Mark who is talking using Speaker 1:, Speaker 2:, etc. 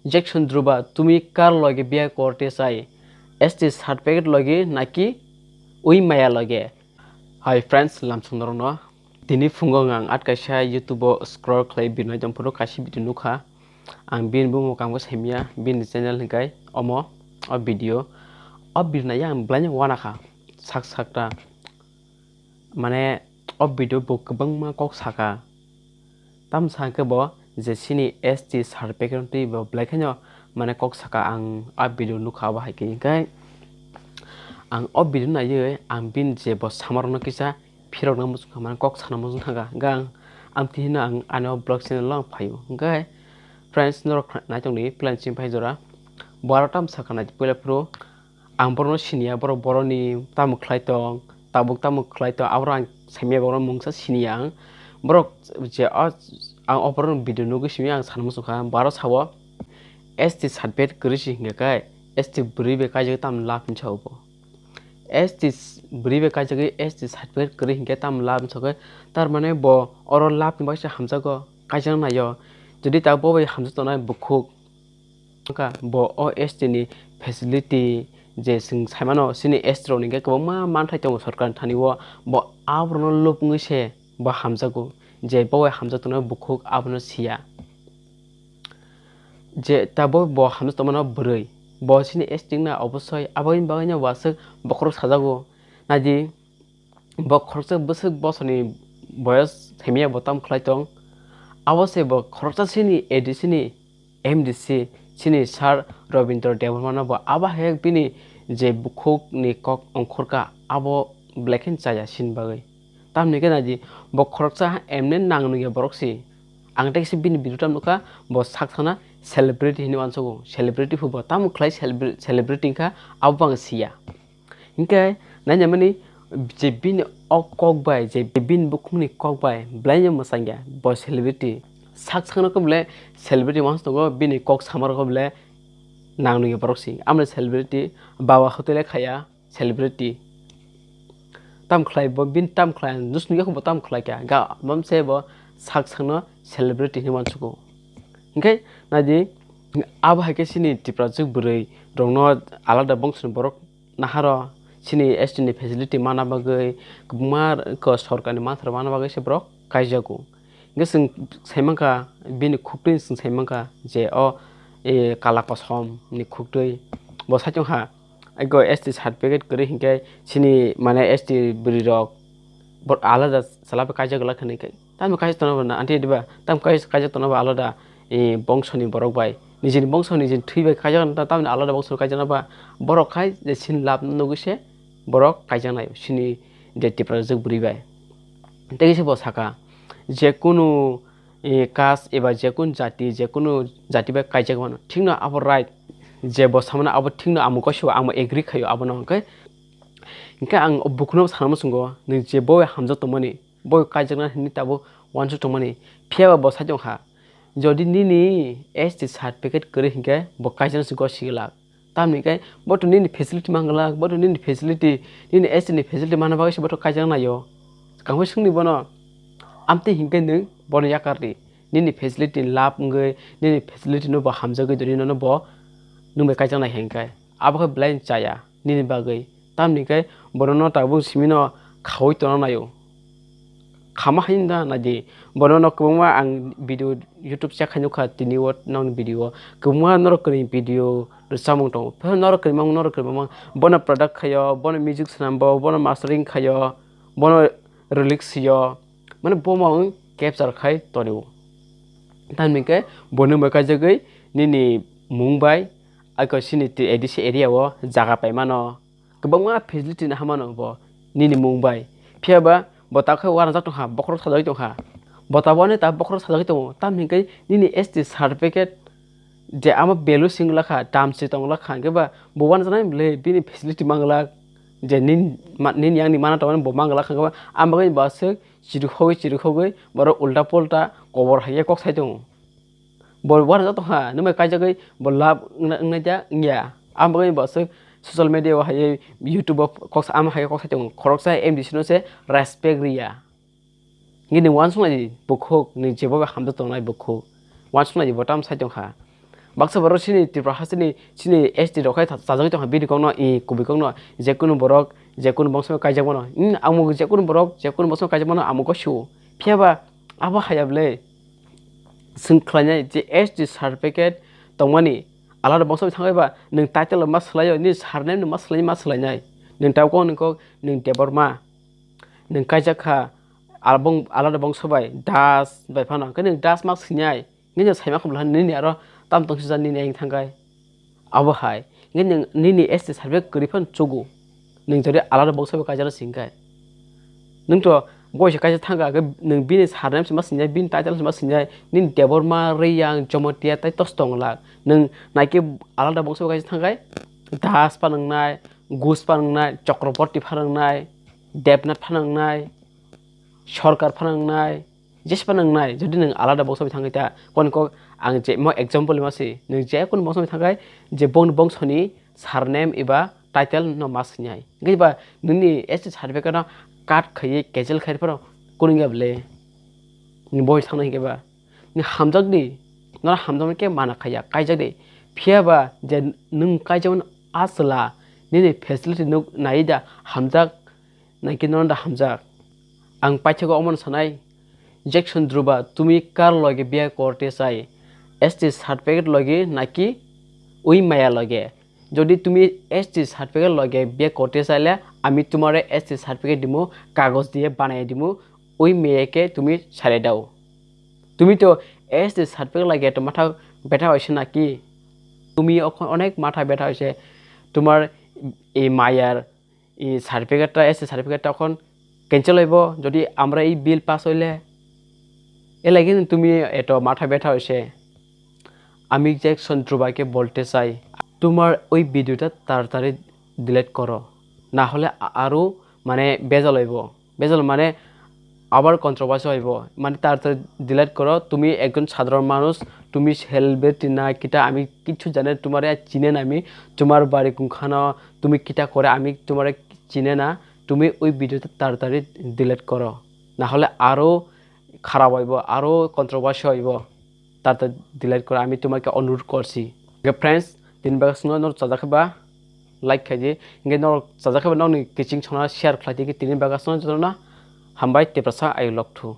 Speaker 1: Jackson druba tumi kar loge biya korte sai ST certificate loge naki ui maya loge. Hi friends, lamsundar no. Dini fungo ngang at kaisa YouTube scroll clay bino jampuro kasi bidu nukha. Ang bin bu mukam ko semia bin channel hikai omo o video o birna yang blanya wana kha sak sakta mane o video bu kubang ma kok saka tam sangke bo je sini ST certificate ti bo blakhanyo mane kok saka ang o video nukha ba haiki kai ang o video na ye ang bin je bo samarno kisa phirok na musukha mane kok sana musun thaga gang am ti na ang ano blog channel long phayo kai friends nor na jongni plan sim phai jora baratam sakana pula pro ang borno sinia boroni tamuk khlai tong tabuk tamuk khlai to awrang semia borno mungsa siniang borok je ang operon video nugu simi ang sanmu sukha baro sawo ST certificate kurisi ngakai ST bribe kaje tam lapin chawbo ST bribe kaje ST certificate kuri hinge tam lapin chawge tar mane bo oro lapin baisa hamjago kaje nayo যদি তা বই হামজা তনাই বুখুক का bo o ST ni facility je sing saimano sini estro ni ke ma man thai tong sarkar thani wo bo abrono lopngi se ba hamjago je bo hamja tona bukhuk abno sia je ta bo hamja tona broi bo sini ST na obosoi aboin baganya wasuk bokhro sajago naji bo khorsa busuk bosoni boyos themia botam khlai tong awase bo khorsa sini edisini MDC sini sar Robindra Devarmana bo aba hek bini je bukhuk ni kok ongkhorka abo black and chaya sin bagai tamni ke naji bo khorsa emne nangnu ge boroksi angtek si bini bidutam nuka bo saksana celebrity hini wansogo celebrity hu bo tam khlai celebrity ka abang sia inke nanyamani je bin ok kok bai je bin bukhumni kok bai blanya masangya bo celebrity saksana ko ble celebrity wants to go bini kok samar ko ble nangnu ge proxy amle celebrity bawa hotele khaya celebrity tam khlai bo bin tam khlai nusni ko tam khlai ka ga mom se bo saksana celebrity ni wan suko okay naji aba hake sini tiprajuk burei rongno alada bongsun borok naharo sini ST ni facility mana bagai kumar ko sorkani mathra mana bagai se borok kaijago ngesing saimangka bini khukrin sing saimangka je o e kala kosom ni khuktoi bo sachong ha ago ST certificate kori hinke sini mane ST buri rok bor alada salabe kaja gala khani kai tam kaja tona na anti diba tam kaja tona ba alada e bongshoni borok bai nijini bongshoni nijin thuibai kaja tam alada bongshoni kaja na ba borok khai je sin lab nuguse borok kaja nai sini de tiprajak buri bai tegise bo saka যে কোনো caste এবা যে কোন জাতি বা কাইজাক মানো ঠিক না আবার রাইট যে বসামনা আবার ঠিক না আমু কইছো আম এগ্রি খাयो আবার নকে ইনকা আং বুকুনো সানামু সুঙ্গো নি যে বয় হামজা তমনি বয় কাইজাক না নি তাবো ওয়ানসু তমনি ফিয়াবা বসা জংহা যদি নিনি ST সার্টিফিকেট করে হিংকে ব কাইজাক সুঙ্গো সিগলা তামনি কাই বটো নিনি ফ্যাসিলিটি মাংলা বটো নিনি ফ্যাসিলিটি নিনি ST ni ফ্যাসিলিটি মানা বাগै বটো কাইজাক নাयो কাंगै सुंनि बनो amte hingke nung bono yakarni nini facility lab ngai nini facility no ba hamja gai dori no bo nungbe kaijang na hengkai abakhe blind chaya nini bagai tamni kai bono no tabu simino khawai tono nayo khama hinda naji bono no kubuma ang video YouTube cha khanyo kha tini wat nong video kubuma norokni video samung to norokni mang bono product khayo bono music sanambo bono mastering khayo bono relics yo মানে Bohmong capture খাই তনিও তানমিকে বনো মকা জগৈ নিনি Mumbai আইকো সিনিটি ADC এরিয়াও জায়গা পাইমানো গোबांमा ফেसिलिटी না হামানো ব নিনি মুম্বাই ফিয়াবা বতাখै ওয়ানা জাতো হা বখর সাজাই তো হা বতাবনে তা বখর সাজাই তো তানমিকে নিনি ST সার্টিফিকেট যে আমা বেলু সিংলা খা দাম সি তংলা খা গেবা ববান জানাই লে বিনি ফেसिलिटी Mangla je nin yang ni mana taman bomang gala khangba ambagai basuk chiru khogoi boro ulta polta kobor haye kok sai jong bor war jato ha nume kai jagai bolab ngna ja nya ambagai basuk social media wa haye YouTube kok am haye kok sai jong khorok sai MDC no se respect ria ngini wan sung ni bukhok ni jebo hamda tongnai bukhok wan sung ni botam sai jong ha baksa borok sini tripura hasini sini ST rokai sajak tong bini kongno I kubi kongno jekunu borok jekunu bangsa kaijak mono amuk jekunu borok jekunu bangsa kaijak mono amuk ko shu phiaba abo hayable singkhlanya je ST certificate tongmani alada bangsa thangaiba nung title ma slayo ni surname ni ma slainai nung tawko nung deborma nung kaijakha albong alada bangsa bai das bai phana ke nung das ma sinyai ngi saima khumla ni aro tam tong sija ni eng thangai abo hai ngi ni ST certificate kurifan chogu nung jodi alada bangsa bai kaijala singkai nung to boise kaisa thanga ke nung bini surname ma sinyai bin title ma sinyai nin deborma reyang jomotia tai tostong la nung naike alada bangsa kaisa thangai das panangnai gus panangnai Chakraborty panangnai Debnath panangnai Sarkar panangnai जेस panangnai jodi nung alada bangsa thangaita konko ang je mo example masi nung je kon bangsa thangai je bongsoni surname iba title no masnyai ngiba nuni ST certificate no card khai cancel khai paro kuningable ni boy thangna higeba ni hamjak ni na hamjak ke mana khaya kaijak de phiaba je nung kaijak asla ni facility nuk naida hamjak naiki nonda hamjak ang paithego omon sanai Jackson Druba tumi kar loge biya korte sai ST certificate loge naki oi maya loge যদি তুমি ST certificate লগে বিয়ে করতে চাইলে আমি তোমারে ST certificate দিমু কাগজ দিয়ে বানাই দিমু ওই মেয়েকে তুমি ছাড়ে দাও তুমি তো ST সার্টিফিকেট লাগে তো মাথা ব্যথা হইছে নাকি তুমি অনেক মাথা ব্যথা হইছে তোমার এই মায়ার এই সার্টিফিকেটটা ST সার্টিফিকেটটা এখন ক্যান্সেল হইব যদি আমরা এই বিল পাস হইলে এ লাগে তুমি এত মাথা ব্যথা হইছে আমি জ্যাকসন ড্রুবাকে বলতে চাই তোমার ওই ভিডিওটা তাড়াতাড়ি ডিলিট করো না হলে আরো মানে বেজাল হইব বেজাল মানে আবার কন্ট্রোভার্সি হইব মানে তাড়াতাড়ি ডিলিট করো তুমি একজন সাধারণ মানুষ তুমি সেলিব্রিটি না কিটা আমি কিছু জানে তোমারে চিনে না আমি তোমার বাড়ি কোনখানে তুমি কিটা করে আমি তোমারে চিনে না তুমি ওই ভিডিওটা তাড়াতাড়ি ডিলিট করো না হলে আরো খারাপ হইব আরো কন্ট্রোভার্সি হইব তাড়াতাড়ি ডিলিট করো আমি তোমাকে অনুরোধ করছি friends tin bagas no chajakba like khaji nge no chajakba no ni kiching chona share khlati ki tin bagas no jona hambai te prasa ai lokthu